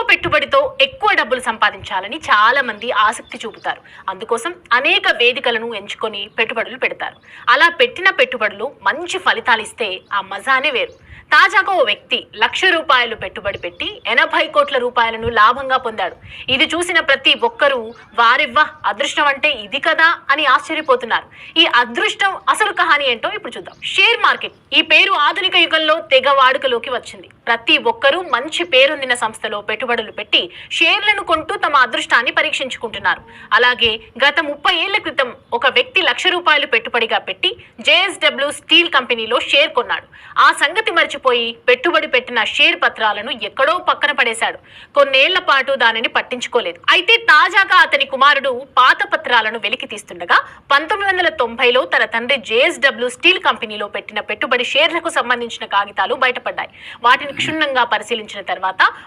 పెట్టుబడితో ఎక్కువ డబ్బులు సంపాదించాలని చాలా మంది ఆసక్తి చూపుతారు. అందుకోసం అనేక వేదికలను ఎంచుకొని పెట్టుబడులు పెడతారు. అలా పెట్టిన పెట్టుబడులు మంచి ఫలితాలు ఇస్తే ఆ మజానే వేరు. తాజాగా ఓ వ్యక్తి ₹1,00,000 పెట్టుబడి పెట్టి 80 కోట్ల రూపాయలను లాభంగా పొందాడు. ఇది చూసిన ప్రతి ఒక్కరూ వారివ్వ అదృష్టం అంటే ఇది కదా అని ఆశ్చర్యపోతున్నారు. ఈ అదృష్టం అసలు కహాని ఏంటో ఇప్పుడు చూద్దాం. షేర్ మార్కెట్ ఈ పేరు ఆధునిక యుగంలో తెగ వాడుకలోకి వచ్చింది. ప్రతి ఒక్కరూ మంచి పేరొందిన సంస్థలో పెట్టుబడులు పెట్టి షేర్లను కొంటూ తమ అదృష్టాన్ని పరీక్షించుకుంటున్నారు. అలాగే గత 30 ఏళ్ల క్రితం ఒక వ్యక్తి ₹1,00,000 పెట్టుబడిగా పెట్టి JSW స్టీల్ కంపెనీలో షేర్ కొన్నాడు. ఆ సంగతి మర్చిపోయి పెట్టుబడి పెట్టిన షేర్ పత్రాలను ఎక్కడో పక్కన పడేశాడు. కొన్నేళ్ల పాటు దానిని పట్టించుకోలేదు. అయితే తాజాగా అతని కుమారుడు పాత పత్రాలను వెలికి తీస్తుండగా 1990లో తన తండ్రి JSW స్టీల్ కంపెనీలో పెట్టిన పెట్టుబడి షేర్లకు సంబంధించిన కాగితాలు బయటపడ్డాయి. వాటిని క్షుణ్ణంగా పరిశీలించిన తర్వాత